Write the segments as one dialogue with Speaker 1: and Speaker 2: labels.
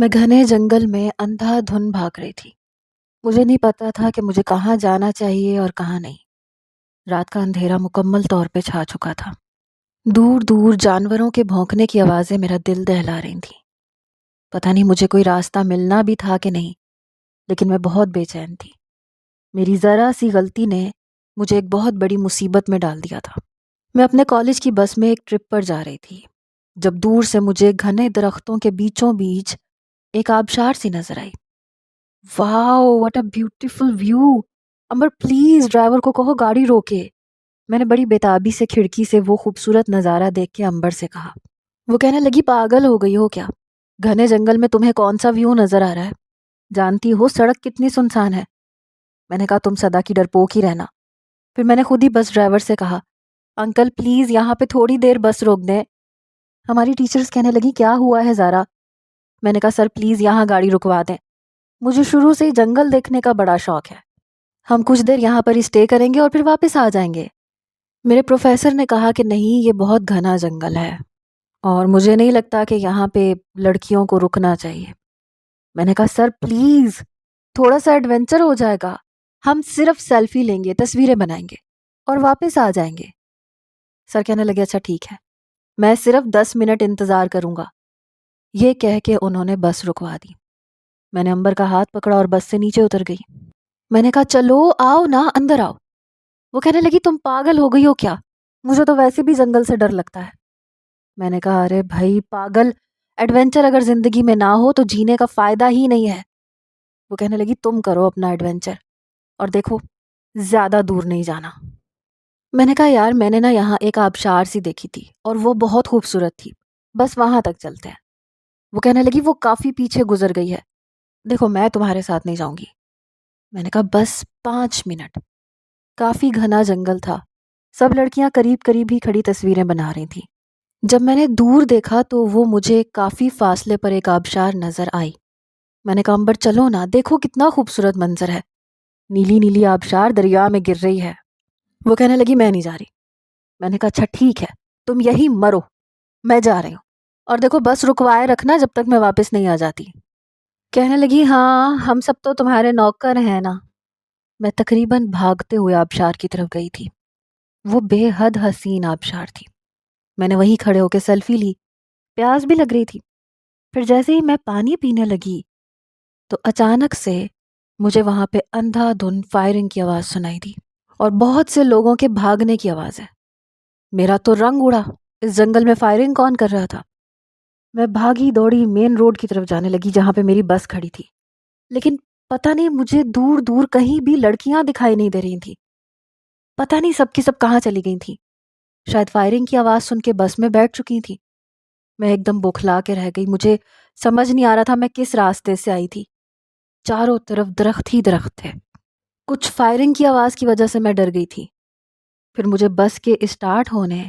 Speaker 1: میں گھنے جنگل میں اندھا دھن بھاگ رہی تھی۔ مجھے نہیں پتا تھا کہ مجھے کہاں جانا چاہیے اور کہاں نہیں۔ رات کا اندھیرا مکمل طور پہ چھا چکا تھا۔ دور دور جانوروں کے بھونکنے کی آوازیں میرا دل دہلا رہی تھیں۔ پتہ نہیں مجھے کوئی راستہ ملنا بھی تھا کہ نہیں، لیکن میں بہت بے چین تھی۔ میری ذرا سی غلطی نے مجھے ایک بہت بڑی مصیبت میں ڈال دیا تھا۔ میں اپنے کالج کی بس میں ایک ٹرپ پر جا رہی تھی جب دور سے مجھے گھنے درختوں کے بیچوں بیچ ایک آبشار سی نظر آئی۔ Wow, what a beautiful view! Amber please driver کو کہو گاڑی روکے۔ میں نے بڑی بےتابی سے کھڑکی سے وہ خوبصورت نظارہ دیکھ کے امبر سے کہا۔ وہ کہنے لگی، پاگل ہو گئی ہو کیا؟ گھنے جنگل میں تمہیں کون سا ویو نظر آ رہا ہے؟ جانتی ہو سڑک کتنی سنسان ہے؟ میں نے کہا، تم سدا کی ڈرپوک ہی رہنا۔ پھر میں نے خود ہی بس ڈرائیور سے کہا، انکل پلیز یہاں پہ تھوڑی دیر بس روک دیں۔ ہماری ٹیچرز کہنے لگی، کیا ہوا ہے زارا؟ میں نے کہا، سر پلیز یہاں گاڑی رکوا دیں۔ مجھے شروع سے ہی جنگل دیکھنے کا بڑا شوق ہے۔ ہم کچھ دیر یہاں پر ہی اسٹے کریں گے اور پھر واپس آ جائیں گے۔ میرے پروفیسر نے کہا کہ نہیں، یہ بہت گھنا جنگل ہے اور مجھے نہیں لگتا کہ یہاں پہ لڑکیوں کو رکنا چاہیے۔ میں نے کہا، سر پلیز تھوڑا سا ایڈونچر ہو جائے گا۔ ہم صرف سیلفی لیں گے، تصویریں بنائیں گے اور واپس آ جائیں گے۔ سر کہنے لگے، اچھا ٹھیک ہے، میں صرف 10 منٹ انتظار کروں گا۔ یہ کہہ کے انہوں نے بس رکوا دی۔ میں نے امبر کا ہاتھ پکڑا اور بس سے نیچے اتر گئی۔ میں نے کہا، چلو آؤ نا، اندر آؤ۔ وہ کہنے لگی، تم پاگل ہو گئی ہو کیا؟ مجھے تو ویسے بھی جنگل سے ڈر لگتا ہے۔ میں نے کہا، ارے بھائی پاگل، ایڈونچر اگر زندگی میں نہ ہو تو جینے کا فائدہ ہی نہیں ہے۔ وہ کہنے لگی، تم کرو اپنا ایڈونچر اور دیکھو زیادہ دور نہیں جانا۔ میں نے کہا، یار میں نے نا یہاں ایک آبشار سی دیکھی تھی اور وہ بہت خوبصورت تھی، بس وہاں تک چلتے ہیں۔ وہ کہنے لگی، وہ کافی پیچھے گزر گئی ہے، دیکھو میں تمہارے ساتھ نہیں جاؤں گی۔ میں نے کہا، بس 5 منٹ۔ کافی گھنا جنگل تھا، سب لڑکیاں قریب قریب ہی کھڑی تصویریں بنا رہی تھیں۔ جب میں نے دور دیکھا تو وہ مجھے کافی فاصلے پر ایک آبشار نظر آئی۔ میں نے کہا، امبر چلو نا، دیکھو کتنا خوبصورت منظر ہے، نیلی نیلی آبشار دریا میں گر رہی ہے۔ وہ کہنے لگی، میں نہیں جا رہی۔ میں نے کہا، اچھا ٹھیک ہے، تم یہی مرو، میں جا رہی ہوں، اور دیکھو بس رکوائے رکھنا جب تک میں واپس نہیں آ جاتی۔ کہنے لگی، ہاں ہم سب تو تمہارے نوکر ہیں نا۔ میں تقریباً بھاگتے ہوئے آبشار کی طرف گئی تھی۔ وہ بے حد حسین آبشار تھی۔ میں نے وہیں کھڑے ہو کے سیلفی لی، پیاس بھی لگ رہی تھی۔ پھر جیسے ہی میں پانی پینے لگی تو اچانک سے مجھے وہاں پہ اندھا دھن فائرنگ کی آواز سنائی دی اور بہت سے لوگوں کے بھاگنے کی آواز ہے۔ میرا تو رنگ اڑا، اس جنگل میں فائرنگ کون کر رہا تھا؟ میں بھاگی دوڑی مین روڈ کی طرف جانے لگی جہاں پہ میری بس کھڑی تھی، لیکن پتہ نہیں مجھے دور دور کہیں بھی لڑکیاں دکھائی نہیں دے رہی تھیں۔ پتہ نہیں سب کی سب کہاں چلی گئی تھیں، شاید فائرنگ کی آواز سن کے بس میں بیٹھ چکی تھیں۔ میں ایک دم بوکھلا کے رہ گئی، مجھے سمجھ نہیں آ رہا تھا میں کس راستے سے آئی تھی۔ چاروں طرف درخت ہی درخت تھے۔ کچھ فائرنگ کی آواز کی وجہ سے میں ڈر گئی تھی، پھر مجھے بس کے اسٹارٹ ہونے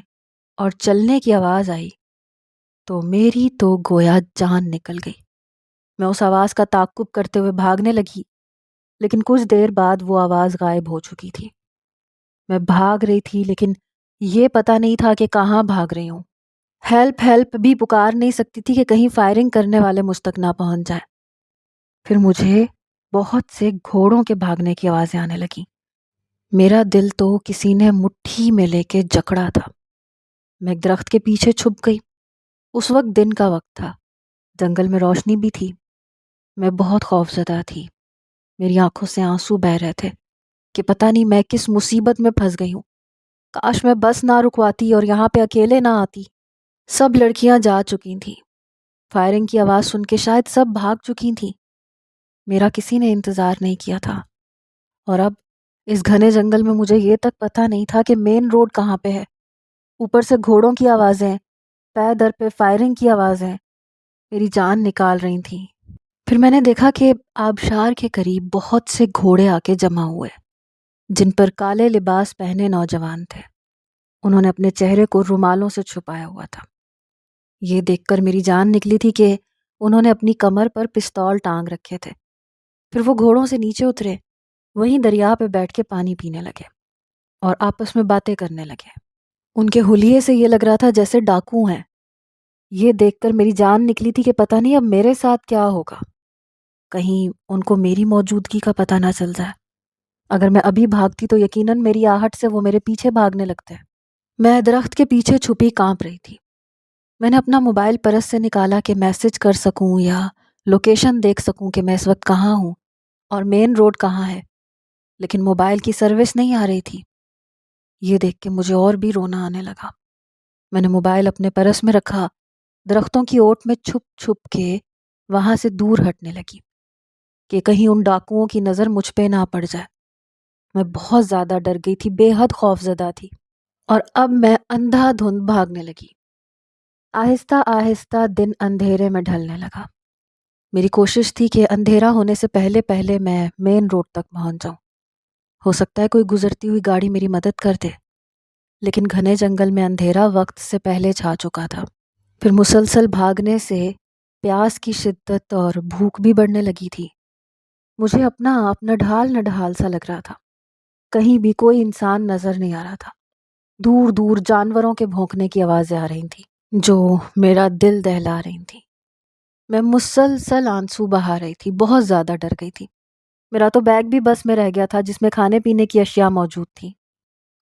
Speaker 1: اور چلنے کی آواز آئی تو میری تو گویا جان نکل گئی۔ میں اس آواز کا تعاقب کرتے ہوئے بھاگنے لگی، لیکن کچھ دیر بعد وہ آواز غائب ہو چکی تھی۔ میں بھاگ رہی تھی لیکن یہ پتہ نہیں تھا کہ کہاں بھاگ رہی ہوں۔ ہیلپ ہیلپ بھی پکار نہیں سکتی تھی کہ کہیں فائرنگ کرنے والے مجھ تک نہ پہنچ جائیں۔ پھر مجھے بہت سے گھوڑوں کے بھاگنے کی آوازیں آنے لگیں۔ میرا دل تو کسی نے مٹھی میں لے کے جکڑا تھا۔ میں ایک درخت کے پیچھے چھپ گئی۔ اس وقت دن کا وقت تھا، جنگل میں روشنی بھی تھی۔ میں بہت خوفزدہ تھی، میری آنکھوں سے آنسو بہہ رہے تھے کہ پتہ نہیں میں کس مصیبت میں پھنس گئی ہوں۔ کاش میں بس نہ رکواتی اور یہاں پہ اکیلے نہ آتی۔ سب لڑکیاں جا چکی تھیں، فائرنگ کی آواز سن کے شاید سب بھاگ چکی تھیں۔ میرا کسی نے انتظار نہیں کیا تھا، اور اب اس گھنے جنگل میں مجھے یہ تک پتہ نہیں تھا کہ مین روڈ کہاں پہ ہے۔ اوپر سے گھوڑوں کی آوازیں، پے در پہ فائرنگ کی آوازیں میری جان نکال رہی تھیں۔ پھر میں نے دیکھا کہ آبشار کے قریب بہت سے گھوڑے آ کے جمع ہوئے، جن پر کالے لباس پہنے نوجوان تھے۔ انہوں نے اپنے چہرے کو رومالوں سے چھپایا ہوا تھا۔ یہ دیکھ کر میری جان نکلی تھی کہ انہوں نے اپنی کمر پر پستول ٹانگ رکھے تھے۔ پھر وہ گھوڑوں سے نیچے اترے، وہیں دریا پہ بیٹھ کے پانی پینے لگے اور آپس میں باتیں کرنے لگے۔ ان کے حلیے سے یہ لگ رہا تھا جیسے ڈاکو ہیں۔ یہ دیکھ کر میری جان نکلی تھی کہ پتہ نہیں اب میرے ساتھ کیا ہوگا، کہیں ان کو میری موجودگی کا پتہ نہ چل جائے۔ اگر میں ابھی بھاگتی تو یقیناً میری آہٹ سے وہ میرے پیچھے بھاگنے لگتے۔ میں درخت کے پیچھے چھپی کانپ رہی تھی۔ میں نے اپنا موبائل پرس سے نکالا کہ میسج کر سکوں یا لوکیشن دیکھ سکوں کہ میں اس وقت کہاں ہوں اور مین روڈ کہاں ہے، لیکن موبائل کی سروس نہیں آ رہی تھی۔ یہ دیکھ کے مجھے اور بھی رونا آنے لگا۔ میں نے موبائل اپنے پرس میں رکھا، درختوں کی اوٹ میں چھپ چھپ کے وہاں سے دور ہٹنے لگی کہ کہیں ان ڈاکوؤں کی نظر مجھ پہ نہ پڑ جائے۔ میں بہت زیادہ ڈر گئی تھی، بے حد خوف زدہ تھی، اور اب میں اندھا دھند بھاگنے لگی۔ آہستہ آہستہ دن اندھیرے میں ڈھلنے لگا۔ میری کوشش تھی کہ اندھیرا ہونے سے پہلے پہلے میں مین روڈ تک پہنچ جاؤں۔ ہو سکتا ہے کوئی گزرتی ہوئی گاڑی میری مدد کر دے، لیکن گھنے جنگل میں اندھیرا وقت سے پہلے چھا چکا تھا۔ پھر مسلسل بھاگنے سے پیاس کی شدت اور بھوک بھی بڑھنے لگی تھی۔ مجھے اپنا آپ نہ ڈھال سا لگ رہا تھا۔ کہیں بھی کوئی انسان نظر نہیں آ رہا تھا۔ دور دور جانوروں کے بھونکنے کی آوازیں آ رہی تھیں جو میرا دل دہلا رہی تھیں۔ میں مسلسل آنسو بہا رہی تھی، بہت زیادہ ڈر گئی تھی۔ میرا تو بیگ بھی بس میں رہ گیا تھا جس میں کھانے پینے کی اشیاء موجود تھیں۔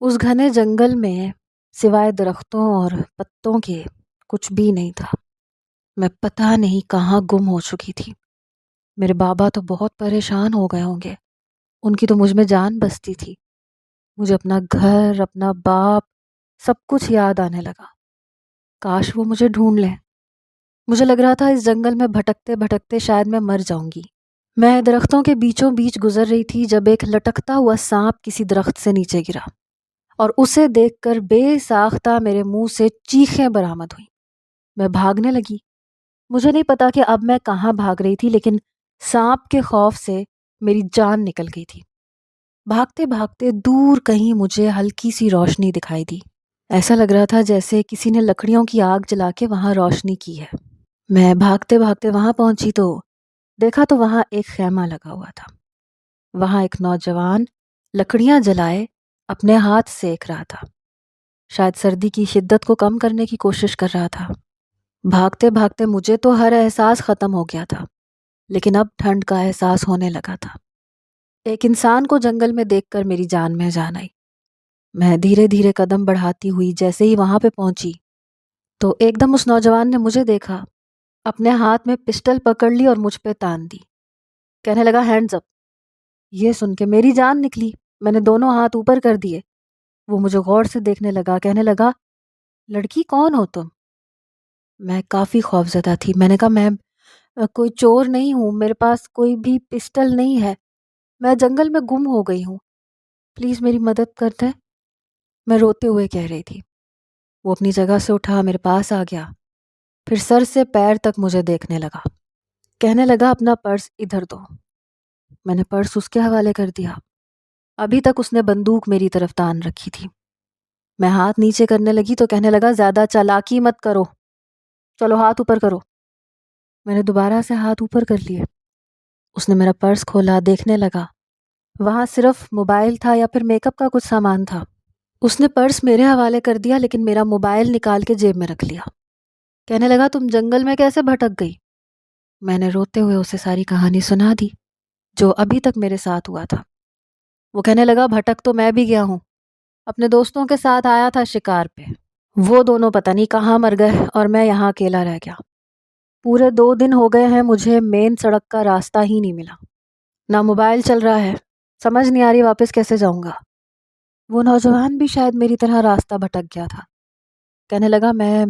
Speaker 1: اس گھنے جنگل میں سوائے درختوں اور پتوں کے کچھ بھی نہیں تھا۔ میں پتہ نہیں کہاں گم ہو چکی تھی۔ میرے بابا تو بہت پریشان ہو گئے ہوں گے، ان کی تو مجھ میں جان بستی تھی۔ مجھے اپنا گھر، اپنا باپ، سب کچھ یاد آنے لگا۔ کاش وہ مجھے ڈھونڈ لیں۔ مجھے لگ رہا تھا اس جنگل میں بھٹکتے بھٹکتے شاید میں مر جاؤں گی۔ میں درختوں کے بیچوں بیچ گزر رہی تھی جب ایک لٹکتا ہوا سانپ کسی درخت سے نیچے گرا، اور اسے دیکھ کر بے ساختہ میرے منہ سے چیخیں برآمد ہوئیں۔ میں بھاگنے لگی۔ مجھے نہیں پتا کہ اب میں کہاں بھاگ رہی تھی، لیکن سانپ کے خوف سے میری جان نکل گئی تھی۔ بھاگتے بھاگتے دور کہیں مجھے ہلکی سی روشنی دکھائی دی۔ ایسا لگ رہا تھا جیسے کسی نے لکڑیوں کی آگ جلا کے وہاں روشنی کی ہے۔ میں بھاگتے بھاگتے وہاں پہنچی تو دیکھا تو وہاں ایک خیمہ لگا ہوا تھا۔ وہاں ایک نوجوان لکڑیاں جلائے اپنے ہاتھ سیک رہا تھا، شاید سردی کی شدت کو کم کرنے کی کوشش کر رہا تھا۔ بھاگتے بھاگتے مجھے تو ہر احساس ختم ہو گیا تھا، لیکن اب ٹھنڈ کا احساس ہونے لگا تھا۔ ایک انسان کو جنگل میں دیکھ کر میری جان میں جان آئی۔ میں دھیرے دھیرے قدم بڑھاتی ہوئی جیسے ہی وہاں پہ پہنچی تو ایک دم اس نوجوان نے مجھے دیکھا، اپنے ہاتھ میں پسٹل پکڑ لی اور مجھ پہ تان دی، کہنے لگا ہینڈز اپ۔ یہ سن کے میری جان نکلی۔ میں نے دونوں ہاتھ اوپر کر دیے۔ وہ مجھے غور سے دیکھنے لگا، کہنے لگا لڑکی کون ہو تم؟ میں کافی خوفزدہ تھی۔ میں نے کہا میں کوئی چور نہیں ہوں، میرے پاس کوئی بھی پسٹل نہیں ہے، میں جنگل میں گم ہو گئی ہوں، پلیز میری مدد کر دیں۔ میں روتے ہوئے کہہ رہی تھی۔ وہ اپنی جگہ سے اٹھا، میرے پاس آ گیا، پھر سر سے پیر تک مجھے دیکھنے لگا، کہنے لگا اپنا پرس ادھر دو۔ میں نے پرس اس کے حوالے کر دیا۔ ابھی تک اس نے بندوق میری طرف تان رکھی تھی۔ میں ہاتھ نیچے کرنے لگی تو کہنے لگا زیادہ چالاکی مت کرو، چلو ہاتھ اوپر کرو۔ میں نے دوبارہ سے ہاتھ اوپر کر لیے۔ اس نے میرا پرس کھولا، دیکھنے لگا، وہاں صرف موبائل تھا یا پھر میک اپ کا کچھ سامان تھا۔ اس نے پرس میرے حوالے کر دیا لیکن میرا موبائل نکال کے جیب میں رکھ لیا۔ کہنے لگا تم جنگل میں کیسے بھٹک گئی؟ میں نے روتے ہوئے اسے ساری کہانی سنا دی جو ابھی تک میرے ساتھ ہوا تھا۔ وہ کہنے لگا بھٹک تو میں بھی گیا ہوں، اپنے دوستوں کے ساتھ آیا تھا شکار پہ، وہ دونوں پتہ نہیں کہاں مر گئے اور میں یہاں اکیلا رہ گیا۔ پورے 2 دن ہو گئے ہیں مجھے مین سڑک کا راستہ ہی نہیں ملا، نہ موبائل چل رہا ہے، سمجھ نہیں آ رہی واپس کیسے جاؤں گا۔ وہ نوجوان بھی شاید میری طرح راستہ بھٹک گیا تھا۔ کہنے لگا میں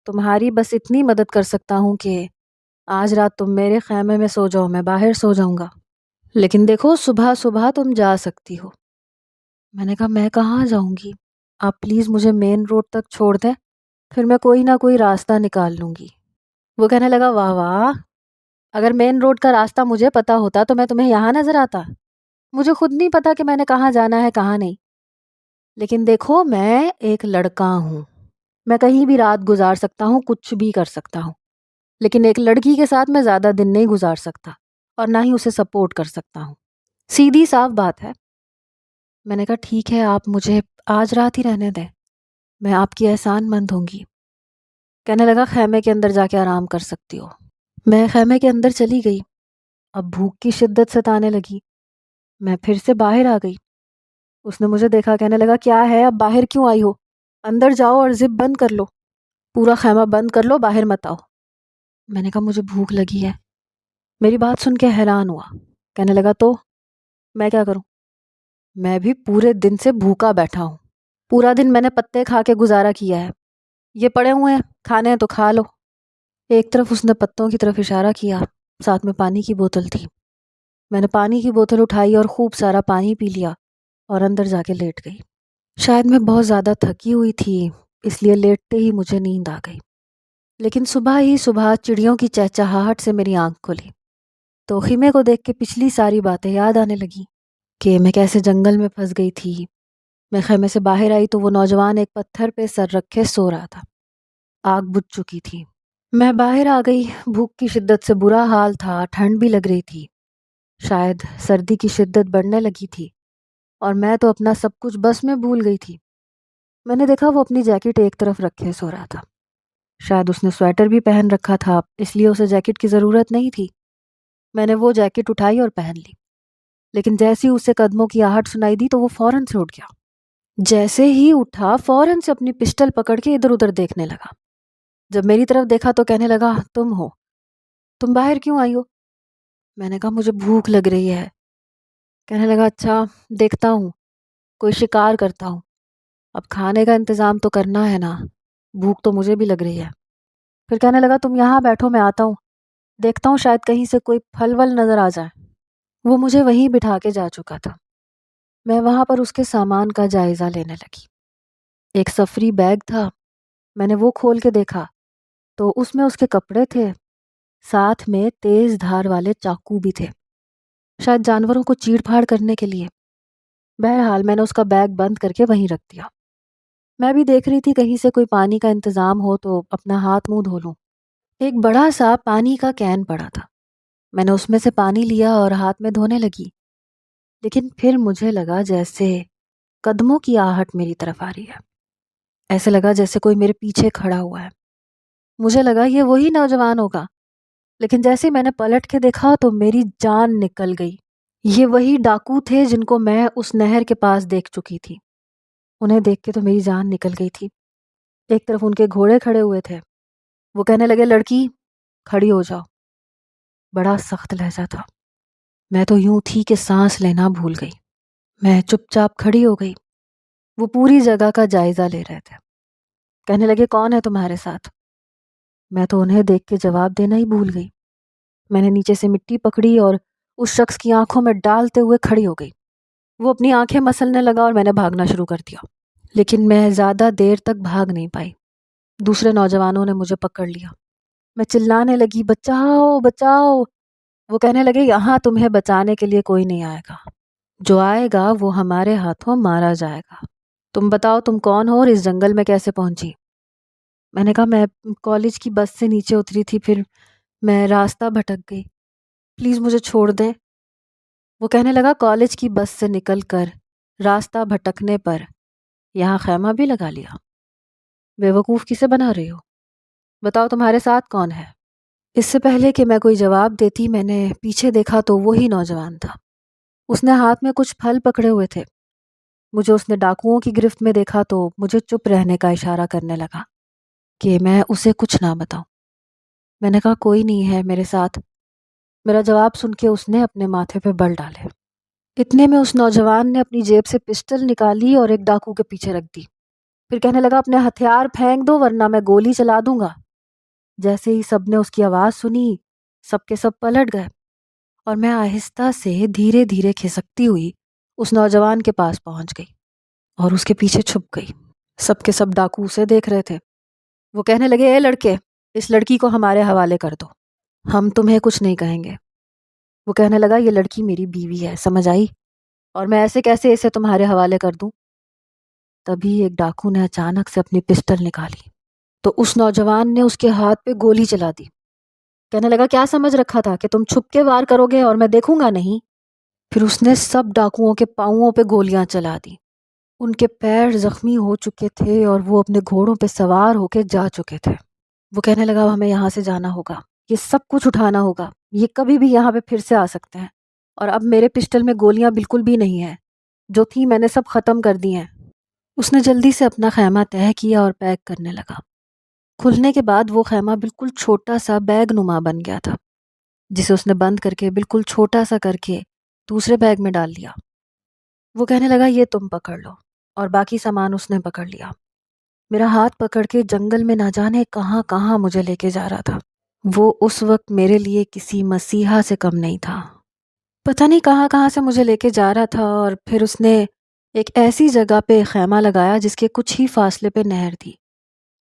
Speaker 1: تمہاری بس اتنی مدد کر سکتا ہوں کہ آج رات تم میرے خیمے میں سو جاؤ، میں باہر سو جاؤں گا، لیکن دیکھو صبح صبح تم جا سکتی ہو۔ میں نے کہا میں کہاں جاؤں گی، آپ پلیز مجھے مین روڈ تک چھوڑ دیں، پھر میں کوئی نہ کوئی راستہ نکال لوں گی۔ وہ کہنے لگا واہ واہ، اگر مین روڈ کا راستہ مجھے پتا ہوتا تو میں تمہیں یہاں نظر آتا، مجھے خود نہیں پتا کہ میں نے کہاں جانا ہے کہاں نہیں، لیکن دیکھو میں ایک لڑکا ہوں، میں کہیں بھی رات گزار سکتا ہوں، کچھ بھی کر سکتا ہوں، لیکن ایک لڑکی کے ساتھ میں زیادہ دن نہیں گزار سکتا اور نہ ہی اسے سپورٹ کر سکتا ہوں، سیدھی صاف بات ہے۔ میں نے کہا ٹھیک ہے، آپ مجھے آج رات ہی رہنے دیں، میں آپ کی احسان مند ہوں گی۔ کہنے لگا خیمے کے اندر جا کے آرام کر سکتی ہو۔ میں خیمے کے اندر چلی گئی۔ اب بھوک کی شدت ستانے لگی۔ میں پھر سے باہر آ گئی۔ اس نے مجھے دیکھا، کہنے لگا کیا ہے، اب باہر کیوں آئی ہو؟ اندر جاؤ اور زپ بند کر لو، پورا خیمہ بند کر لو، باہر مت آؤ۔ میں نے کہا مجھے بھوک لگی ہے۔ میری بات سن کے حیران ہوا۔ کہنے لگا تو میں کیا کروں؟ میں بھی پورے دن سے بھوکا بیٹھا ہوں، پورا دن میں نے پتے کھا کے گزارا کیا ہے، یہ پڑے ہوئے ہیں، کھانے ہیں تو کھا لو۔ ایک طرف اس نے پتوں کی طرف اشارہ کیا، ساتھ میں پانی کی بوتل تھی۔ میں نے پانی کی بوتل اٹھائی اور خوب سارا پانی پی لیا اور اندر جا کے لیٹ گئی۔ شاید میں بہت زیادہ تھکی ہوئی تھی، اس لیے لیٹتے ہی مجھے نیند آ گئی۔ لیکن صبح ہی صبح چڑیوں کی چہچہاہٹ سے میری آنکھ کھلی تو خیمے کو دیکھ کے پچھلی ساری باتیں یاد آنے لگی کہ میں کیسے جنگل میں پھنس گئی تھی۔ میں خیمے سے باہر آئی تو وہ نوجوان ایک پتھر پہ سر رکھے سو رہا تھا، آگ بجھ چکی تھی۔ میں باہر آ گئی، بھوک کی شدت سے برا حال تھا، ٹھنڈ بھی لگ رہی تھی، شاید سردی کی شدت بڑھنے لگی تھی، اور میں تو اپنا سب کچھ بس میں بھول گئی تھی۔ میں نے دیکھا وہ اپنی جیکٹ ایک طرف رکھے سو رہا تھا، شاید اس نے سویٹر بھی پہن رکھا تھا، اس لیے اسے جیکٹ کی ضرورت نہیں تھی۔ میں نے وہ جیکٹ اٹھائی اور پہن لی، لیکن جیسے ہی اسے قدموں کی آہٹ سنائی دی تو وہ فوراً سے اٹھ گیا۔ جیسے ہی اٹھا فوراً سے اپنی پسٹل پکڑ کے ادھر ادھر دیکھنے لگا۔ جب میری طرف دیکھا تو کہنے لگا تم ہو، تم باہر کیوں آئی ہو؟ میں نے کہا مجھے بھوک لگ رہی ہے۔ کہنے لگا اچھا دیکھتا ہوں، کوئی شکار کرتا ہوں، اب کھانے کا انتظام تو کرنا ہے نا، بھوک تو مجھے بھی لگ رہی ہے۔ پھر کہنے لگا تم یہاں بیٹھو، میں آتا ہوں، دیکھتا ہوں شاید کہیں سے کوئی پھل ول نظر آ جائے۔ وہ مجھے وہیں بٹھا کے جا چکا تھا۔ میں وہاں پر اس کے سامان کا جائزہ لینے لگی۔ ایک سفری بیگ تھا، میں نے وہ کھول کے دیکھا تو اس میں اس کے کپڑے تھے، ساتھ میں تیز دھار والے چاقو بھی تھے، شاید جانوروں کو چیڑ پھاڑ کرنے کے لیے۔ بہرحال میں نے اس کا بیگ بند کر کے وہیں رکھ دیا۔ میں بھی دیکھ رہی تھی کہیں سے کوئی پانی کا انتظام ہو تو اپنا ہاتھ منہ دھو لوں۔ ایک بڑا سا پانی کا کین پڑا تھا، میں نے اس میں سے پانی لیا اور ہاتھ میں دھونے لگی، لیکن پھر مجھے لگا جیسے قدموں کی آہٹ میری طرف آ رہی ہے، ایسے لگا جیسے کوئی میرے پیچھے کھڑا ہوا ہے۔ مجھے لگا یہ وہی نوجوان ہوگا، لیکن جیسے میں نے پلٹ کے دیکھا تو میری جان نکل گئی۔ یہ وہی ڈاکو تھے جن کو میں اس نہر کے پاس دیکھ چکی تھی۔ انہیں دیکھ کے تو میری جان نکل گئی تھی۔ ایک طرف ان کے گھوڑے کھڑے ہوئے تھے، وہ کہنے لگے لڑکی کھڑی ہو جاؤ۔ بڑا سخت لہجہ تھا، میں تو یوں تھی کہ سانس لینا بھول گئی۔ میں چپ چاپ کھڑی ہو گئی۔ وہ پوری جگہ کا جائزہ لے رہے تھے، کہنے لگے کون ہے تمہارے ساتھ؟ میں تو انہیں دیکھ کے جواب دینا ہی بھول گئی۔ میں نے نیچے سے مٹی پکڑی اور اس شخص کی آنکھوں میں ڈالتے ہوئے کھڑی ہو گئی۔ وہ اپنی آنکھیں مسلنے لگا اور میں نے بھاگنا شروع کر دیا، لیکن میں زیادہ دیر تک بھاگ نہیں پائی۔ دوسرے نوجوانوں نے مجھے پکڑ لیا۔ میں چلانے لگی بچاؤ بچاؤ۔ وہ کہنے لگے یہاں تمہیں بچانے کے لیے کوئی نہیں آئے گا، جو آئے گا وہ ہمارے ہاتھوں مارا جائے گا۔ تم بتاؤ تم کون ہو اور اس جنگل میں کیسے پہنچی؟ میں نے کہا میں کالج کی بس سے نیچے اتری تھی، پھر میں راستہ بھٹک گئی، پلیز مجھے چھوڑ دیں۔ وہ کہنے لگا کالج کی بس سے نکل کر راستہ بھٹکنے پر یہاں خیمہ بھی لگا لیا؟ بے وقوف کسے بنا رہی ہو؟ بتاؤ تمہارے ساتھ کون ہے؟ اس سے پہلے کہ میں کوئی جواب دیتی میں نے پیچھے دیکھا تو وہی نوجوان تھا۔ اس نے ہاتھ میں کچھ پھل پکڑے ہوئے تھے۔ مجھے اس نے ڈاکوؤں کی گرفت میں دیکھا تو مجھے چپ رہنے کا اشارہ کرنے لگا کہ میں اسے کچھ نہ بتاؤں۔ میں نے کہا کوئی نہیں ہے میرے ساتھ۔ میرا جواب سن کے اس نے اپنے ماتھے پہ بل ڈالے۔ اتنے میں اس نوجوان نے اپنی جیب سے پسٹل نکالی اور ایک ڈاکو کے پیچھے رکھ دی، پھر کہنے لگا اپنے ہتھیار پھینک دو ورنہ میں گولی چلا دوں گا۔ جیسے ہی سب نے اس کی آواز سنی سب کے سب پلٹ گئے اور میں آہستہ سے دھیرے دھیرے کھسکتی ہوئی اس نوجوان کے پاس پہنچ گئی اور اس کے پیچھے چھپ گئی۔ سب کے سب ڈاکو اسے دیکھ رہے تھے۔ وہ کہنے لگے اے لڑکے، اس لڑکی کو ہمارے حوالے کر دو، ہم تمہیں کچھ نہیں کہیں گے۔ وہ کہنے لگا یہ لڑکی میری بیوی ہے، سمجھ آئی؟ اور میں ایسے کیسے اسے تمہارے حوالے کر دوں؟ تبھی ایک ڈاکو نے اچانک سے اپنی پسٹل نکالی تو اس نوجوان نے اس کے ہاتھ پہ گولی چلا دی۔ کہنے لگا کیا سمجھ رکھا تھا کہ تم چھپ کے وار کرو گے اور میں دیکھوں گا نہیں؟ پھر اس نے سب ڈاکوؤں کے پاؤں پہ گولیاں چلا دی۔ ان کے پیر زخمی ہو چکے تھے اور وہ اپنے گھوڑوں پہ سوار ہو کے جا چکے تھے۔ وہ کہنے لگا اب ہمیں یہاں سے جانا ہوگا، یہ سب کچھ اٹھانا ہوگا، یہ کبھی بھی یہاں پہ پھر سے آ سکتے ہیں، اور اب میرے پسٹل میں گولیاں بالکل بھی نہیں ہیں، جو تھی میں نے سب ختم کر دی ہیں۔ اس نے جلدی سے اپنا خیمہ تہہ کیا اور پیک کرنے لگا۔ کھلنے کے بعد وہ خیمہ بالکل چھوٹا سا بیگ نما بن گیا تھا، جسے اس نے بند کر کے بالکل چھوٹا سا کر کے دوسرے بیگ میں ڈال لیا۔ وہ کہنے لگا یہ تم پکڑ لو، اور باقی سامان اس نے پکڑ لیا۔ میرا ہاتھ پکڑ کے جنگل میں نہ جانے کہاں کہاں مجھے لے کے جا رہا تھا۔ وہ اس وقت میرے لیے کسی مسیحا سے کم نہیں تھا۔ پتہ نہیں کہاں کہاں سے مجھے لے کے جا رہا تھا، اور پھر اس نے ایک ایسی جگہ پہ خیمہ لگایا جس کے کچھ ہی فاصلے پہ نہر تھی،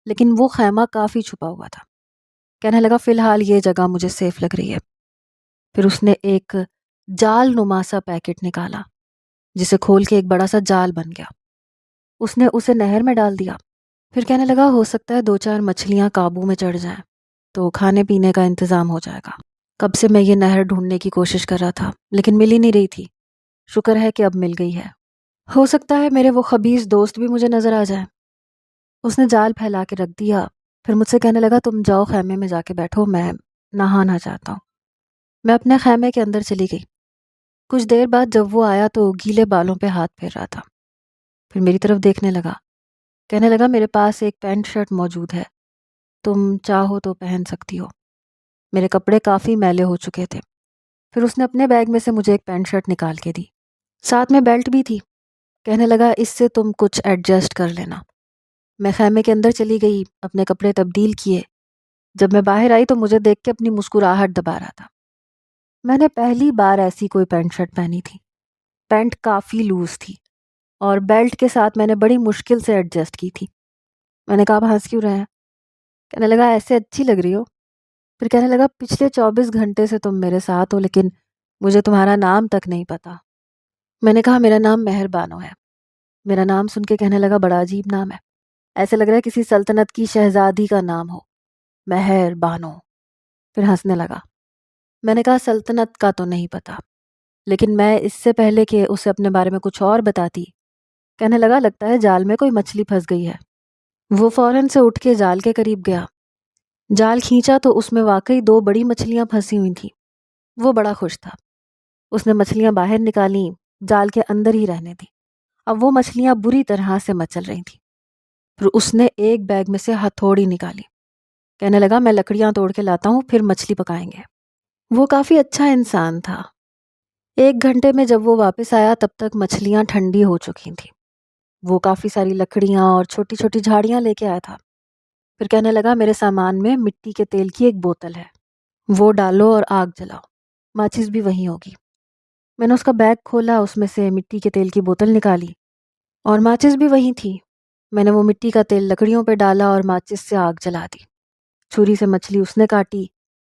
Speaker 1: لیکن وہ خیمہ کافی چھپا ہوا تھا۔ کہنے لگا فی الحال یہ جگہ مجھے سیف لگ رہی ہے۔ پھر اس نے ایک جال نما سا پیکٹ نکالا، جسے کھول کے ایک بڑا سا جال بن گیا۔ اس نے اسے نہر میں ڈال دیا۔ پھر کہنے لگا ہو سکتا ہے 2-4 مچھلیاں قابو میں چڑھ جائیں تو کھانے پینے کا انتظام ہو جائے گا۔ کب سے میں یہ نہر ڈھونڈنے کی کوشش کر رہا تھا، لیکن مل ہی نہیں رہی تھی۔ شکر ہے کہ اب مل گئی ہے۔ ہو سکتا ہے میرے وہ خبیث دوست بھی مجھے نظر آ جائیں۔ اس نے جال پھیلا کے رکھ دیا۔ پھر مجھ سے کہنے لگا تم جاؤ خیمے میں جا کے بیٹھو، میں نہانا چاہتا ہوں۔ میں اپنے خیمے کے اندر چلی گئی۔ کچھ دیر بعد جب وہ آیا تو گیلے بالوں پہ ہاتھ پھیر رہا تھا۔ پھر میری طرف دیکھنے لگا۔ کہنے لگا میرے پاس ایک پینٹ شرٹ موجود ہے، تم چاہو تو پہن سکتی ہو۔ میرے کپڑے کافی میلے ہو چکے تھے۔ پھر اس نے اپنے بیگ میں سے مجھے ایک پینٹ شرٹ نکال کے دی، ساتھ میں بیلٹ بھی تھی۔ کہنے لگا اس سے تم کچھ ایڈجسٹ کر لینا۔ میں خیمے کے اندر چلی گئی، اپنے کپڑے تبدیل کیے۔ جب میں باہر آئی تو مجھے دیکھ کے اپنی مسکراہٹ دبا رہا تھا۔ میں نے پہلی بار ایسی کوئی پینٹ شرٹ پہنی تھی۔ پینٹ کافی لوز تھی اور بیلٹ کے ساتھ میں نے بڑی مشکل سے ایڈجسٹ کی تھی۔ میں نے کہا آپ ہنس کیوں رہے ہیں؟ کہنے لگا ایسے اچھی لگ رہی ہو۔ پھر کہنے لگا پچھلے 24 گھنٹے سے تم میرے ساتھ ہو، لیکن مجھے تمہارا نام تک نہیں پتا۔ میں نے کہا میرا نام مہر بانو ہے۔ میرا نام سن کے کہنے لگا بڑا عجیب نام ہے، ایسے لگ رہا ہے کسی سلطنت کی شہزادی کا نام ہو، مہر بانو۔ پھر ہنسنے لگا۔ میں نے کہا سلطنت کا تو نہیں پتا، لیکن میں اس سے پہلے کہ اسے اپنے بارے میں کچھ اور بتاتی، کہنے لگا لگتا ہے جال میں کوئی مچھلی پھنس گئی ہے۔ وہ فوراً سے اٹھ کے جال کے قریب گیا۔ جال کھینچا تو اس میں واقعی 2 بڑی مچھلیاں پھنسی ہوئی تھیں۔ وہ بڑا خوش تھا۔ اس نے مچھلیاں باہر نکالیں، جال کے اندر ہی رہنے دی۔ اب وہ مچھلیاں بری طرح سے مچل رہی تھیں۔ پھر اس نے ایک بیگ میں سے ہتھوڑی نکالی۔ کہنے لگا میں لکڑیاں توڑ کے لاتا ہوں، پھر مچھلی پکائیں گے۔ وہ کافی اچھا انسان تھا۔ 1 گھنٹے میں جب وہ واپس آیا تب تک مچھلیاں ٹھنڈی ہو چکی تھیں۔ وہ کافی ساری لکڑیاں اور چھوٹی چھوٹی جھاڑیاں لے کے آیا تھا۔ پھر کہنے لگا میرے سامان میں مٹی کے تیل کی ایک بوتل ہے، وہ ڈالو اور آگ جلاؤ، ماچس بھی وہیں ہوگی۔ میں نے اس کا بیگ کھولا، اس میں سے مٹی کے تیل کی بوتل نکالی اور ماچس بھی وہیں تھی۔ میں نے وہ مٹی کا تیل لکڑیوں پہ ڈالا اور ماچس سے آگ جلا دی۔ چھری سے مچھلی اس نے کاٹی،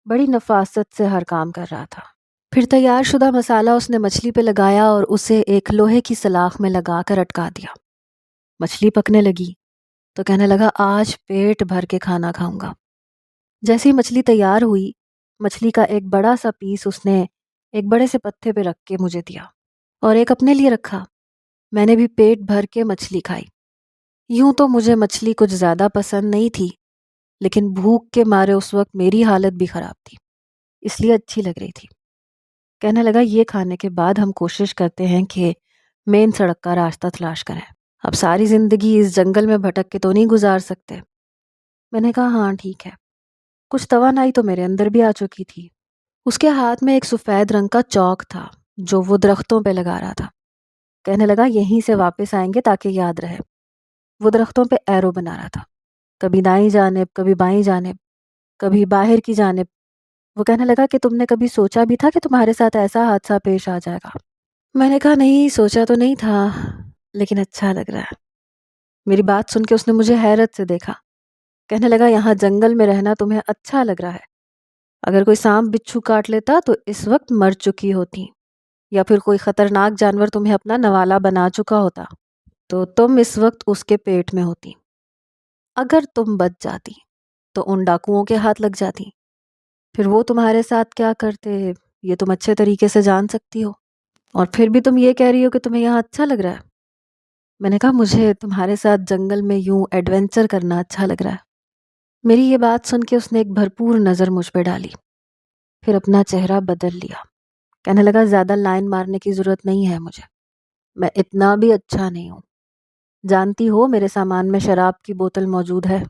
Speaker 1: بڑی نفاست سے ہر کام کر رہا تھا۔ پھر تیار شدہ مسالہ اس نے مچھلی پہ لگایا اور اسے ایک لوہے کی سلاخ میں لگا کر اٹکا دیا۔ مچھلی پکنے لگی تو کہنے لگا آج پیٹ بھر کے کھانا کھاؤں گا۔ جیسی مچھلی تیار ہوئی، مچھلی کا ایک بڑا سا پیس اس نے ایک بڑے سے پتھے پہ رکھ کے مجھے دیا اور ایک اپنے لیے رکھا۔ میں نے بھی پیٹ بھر کے مچھلی کھائی۔ یوں تو مجھے مچھلی کچھ زیادہ پسند نہیں تھی، لیکن بھوک کے مارے اس وقت میری حالت بھی خراب تھی، اس لیے اچھی لگ رہی تھی۔ کہنے لگا یہ کھانے کے بعد ہم کوشش کرتے ہیں کہ مین سڑک کا راستہ تلاش کریں۔ اب ساری زندگی اس جنگل میں بھٹک کے تو نہیں گزار سکتے۔ میں نے کہا ہاں ٹھیک ہے۔ کچھ توانائی تو میرے اندر بھی آ چکی تھی۔ اس کے ہاتھ میں ایک سفید رنگ کا چوک تھا جو وہ درختوں پہ لگا رہا تھا۔ کہنے لگا یہیں سے واپس آئیں گے تاکہ یاد رہے۔ وہ درختوں پہ ایرو بنا رہا تھا، کبھی دائیں جانب، کبھی بائیں جانب، کبھی باہر کی جانب۔ وہ کہنے لگا کہ تم نے کبھی سوچا بھی تھا کہ تمہارے ساتھ ایسا حادثہ پیش آ جائے گا؟ میں نے کہا نہیں، سوچا تو نہیں تھا، لیکن اچھا لگ رہا ہے۔ میری بات سن کے اس نے مجھے حیرت سے دیکھا۔ کہنے لگا یہاں جنگل میں رہنا تمہیں اچھا لگ رہا ہے، اگر کوئی سانپ بچھو کاٹ لیتا تو اس وقت مر چکی ہوتی، یا پھر کوئی خطرناک جانور تمہیں اپنا نوالا بنا چکا ہوتا تو تم اس وقت اس کے پیٹ میں ہوتی۔ اگر تم بچ جاتی تو ان ڈاکوؤں کے ہاتھ لگ جاتی، پھر وہ تمہارے ساتھ کیا کرتے یہ تم اچھے طریقے سے جان سکتی ہو، اور پھر بھی تم یہ کہہ رہی ہو کہ تمہیں یہاں اچھا لگ رہا ہے۔ میں نے کہا مجھے تمہارے ساتھ جنگل میں یوں ایڈونچر کرنا اچھا لگ رہا ہے۔ میری یہ بات سن کے اس نے ایک بھرپور نظر مجھ پہ ڈالی، پھر اپنا چہرہ بدل لیا۔ کہنے لگا زیادہ لائن مارنے کی ضرورت نہیں ہے مجھے، میں اتنا بھی اچھا نہیں ہوں۔ جانتی ہو میرے سامان میں شراب کی بوتل موجود ہے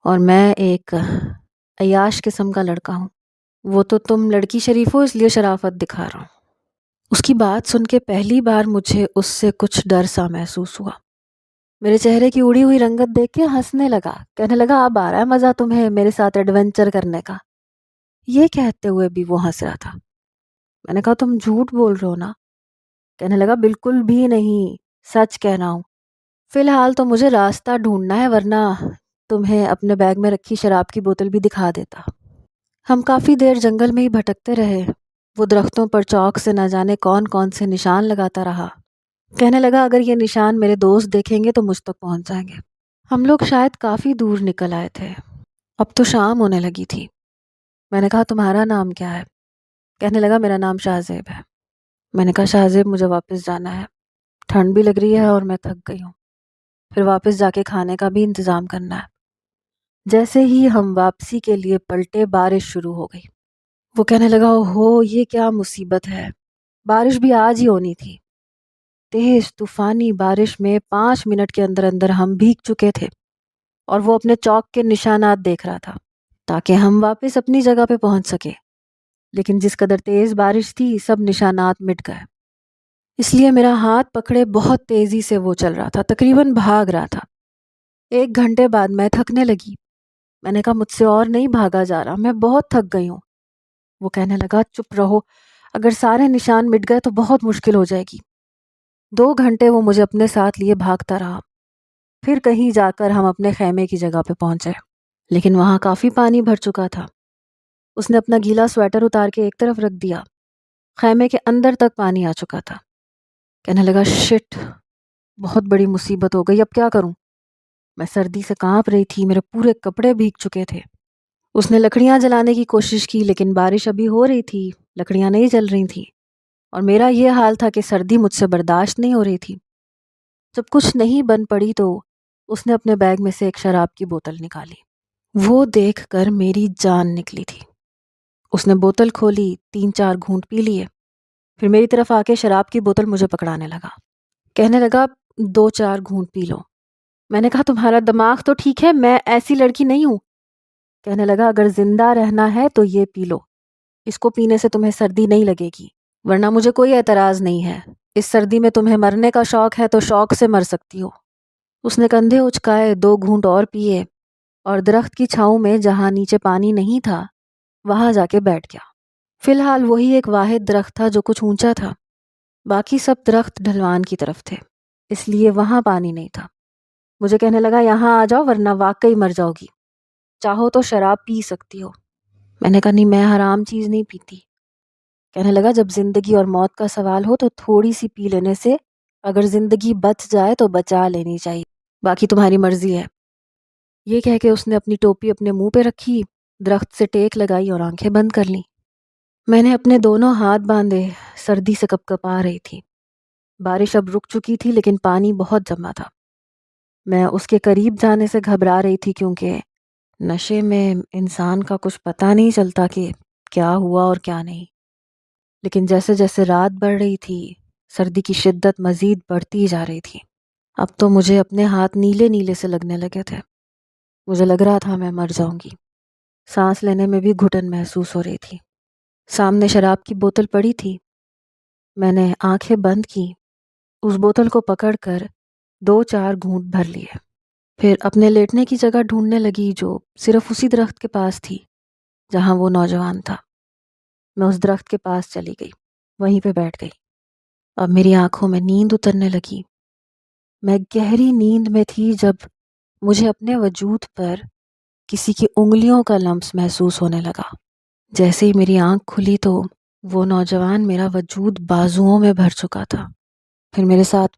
Speaker 1: اور میں ایک عیاش قسم کا لڑکا ہوں۔ وہ تو تم لڑکی شریف ہو اس لیے شرافت دکھا رہا ہوں۔ اس کی بات سن کے پہلی بار مجھے اس سے کچھ ڈر سا محسوس ہوا۔ میرے چہرے کی اڑی ہوئی رنگت دیکھ کے ہنسنے لگا، کہنے لگا اب آ رہا ہے مزہ تمہیں میرے ساتھ ایڈونچر کرنے کا۔ یہ کہتے ہوئے بھی وہ ہنس رہا تھا۔ میں نے کہا تم جھوٹ بول رہے ہو نا؟ کہنے لگا بالکل بھی نہیں، سچ کہہ رہا ہوں۔ فی الحال تو مجھے راستہ ڈھونڈنا ہے، ورنہ تمہیں اپنے بیگ میں رکھی شراب کی بوتل بھی دکھا دیتا۔ ہم کافی دیر جنگل میں ہی بھٹکتے رہے۔ وہ درختوں پر چاک سے نہ جانے کون کون سے نشان لگاتا رہا۔ کہنے لگا اگر یہ نشان میرے دوست دیکھیں گے تو مجھ تک پہنچ جائیں گے۔ ہم لوگ شاید کافی دور نکل آئے تھے، اب تو شام ہونے لگی تھی۔ میں نے کہا تمہارا نام کیا ہے؟ کہنے لگا میرا نام شاہ زیب ہے۔ میں نے کہا شاہ زیب مجھے واپس جانا ہے، ٹھنڈ بھی لگ رہی ہے اور میں تھک گئی ہوں، پھر واپس جا کے کھانے کا بھی انتظام کرنا ہے۔ جیسے ہی ہم واپسی کے لیے پلٹے بارش شروع ہو گئی۔ وہ کہنے لگا اوہو یہ کیا مصیبت ہے، بارش بھی آج ہی ہونی تھی۔ تیز طوفانی بارش میں 5 منٹ کے اندر اندر ہم بھیگ چکے تھے اور وہ اپنے چوک کے نشانات دیکھ رہا تھا تاکہ ہم واپس اپنی جگہ پہ پہنچ سکے، لیکن جس قدر تیز بارش تھی سب نشانات مٹ گئے۔ اس لیے میرا ہاتھ پکڑے بہت تیزی سے وہ چل رہا تھا، تقریباً بھاگ رہا تھا۔ 1 گھنٹے بعد میں تھکنے لگی۔ میں نے کہا مجھ سے اور نہیں بھاگا جا رہا، میں بہت تھک گئی ہوں۔ وہ کہنے لگا چپ رہو، اگر سارے نشان مٹ گئے تو بہت مشکل ہو جائے گی۔ 2 گھنٹے وہ مجھے اپنے ساتھ لیے بھاگتا رہا، پھر کہیں جا کر ہم اپنے خیمے کی جگہ پہ پہنچے، لیکن وہاں کافی پانی بھر چکا تھا۔ اس نے اپنا گیلا سویٹر اتار کے ایک طرف رکھ دیا، خیمے کے اندر تک پانی آ چکا تھا۔ کہنے لگا شٹ، بہت بڑی مصیبت ہو گئی، اب کیا کروں؟ میں سردی سے کانپ رہی تھی، میرے پورے کپڑے بھیگ چکے تھے۔ اس نے لکڑیاں جلانے کی کوشش کی لیکن بارش ابھی ہو رہی تھی، لکڑیاں نہیں جل رہی تھیں، اور میرا یہ حال تھا کہ سردی مجھ سے برداشت نہیں ہو رہی تھی۔ جب کچھ نہیں بن پڑی تو اس نے اپنے بیگ میں سے ایک شراب کی بوتل نکالی۔ وہ دیکھ کر میری جان نکلی تھی۔ اس نے بوتل کھولی، 3-4 گھونٹ پی لیے، پھر میری طرف آ کے شراب کی بوتل مجھے پکڑانے لگا۔ کہنے لگا 2-4 گھونٹ پی لو۔ میں نے کہا تمہارا دماغ تو ٹھیک ہے، میں ایسی لڑکی نہیں ہوں۔ کہنے لگا اگر زندہ رہنا ہے تو یہ پی لو، اس کو پینے سے تمہیں سردی نہیں لگے گی، ورنہ مجھے کوئی اعتراض نہیں ہے، اس سردی میں تمہیں مرنے کا شوق ہے تو شوق سے مر سکتی ہو۔ اس نے کندھے اچکائے، 2 گھونٹ اور پیے اور درخت کی چھاؤں میں جہاں نیچے پانی نہیں تھا وہاں جا کے بیٹھ گیا۔ فی الحال وہی ایک واحد درخت تھا جو کچھ اونچا تھا، باقی سب درخت ڈھلوان کی طرف تھے، اس لیے وہاں پانی نہیں تھا۔ مجھے کہنے لگا یہاں آ جاؤ ورنہ واقعی مر جاؤ گی، چاہو تو شراب پی سکتی ہو۔ میں نے کہا نہیں، میں حرام چیز نہیں پیتی۔ کہنے لگا جب زندگی اور موت کا سوال ہو تو تھوڑی سی پی لینے سے اگر زندگی بچ جائے تو بچا لینی چاہیے، باقی تمہاری مرضی ہے۔ یہ کہہ کے اس نے اپنی ٹوپی اپنے منہ پہ رکھی، درخت سے ٹیک لگائی اور آنکھیں بند کر لیں۔ میں نے اپنے دونوں ہاتھ باندھے، سردی سے کپکپا رہی تھی۔ بارش اب رک چکی تھی لیکن پانی بہت جمع تھا۔ میں اس کے قریب جانے سے گھبرا رہی تھی کیونکہ نشے میں انسان کا کچھ پتہ نہیں چلتا کہ کیا ہوا اور کیا نہیں۔ لیکن جیسے جیسے رات بڑھ رہی تھی سردی کی شدت مزید بڑھتی جا رہی تھی۔ اب تو مجھے اپنے ہاتھ نیلے نیلے سے لگنے لگے تھے، مجھے لگ رہا تھا میں مر جاؤں گی۔ سانس لینے میں بھی گھٹن محسوس ہو رہی تھی۔ سامنے شراب کی بوتل پڑی تھی، میں نے آنکھیں بند کی، اس بوتل کو پکڑ کر 2-4 گھونٹ بھر لیے، پھر اپنے لیٹنے کی جگہ ڈھونڈنے لگی جو صرف اسی درخت کے پاس تھی جہاں وہ نوجوان تھا۔ میں اس درخت کے پاس چلی گئی، وہیں پہ بیٹھ گئی۔ اب میری آنکھوں میں نیند اترنے لگی۔ میں گہری نیند میں تھی جب مجھے اپنے وجود پر کسی کی انگلیوں کا لمس محسوس ہونے لگا۔ جیسے ہی میری آنکھ کھلی تو وہ نوجوان میرا وجود بازوؤں میں بھر چکا تھا، پھر میرے ساتھ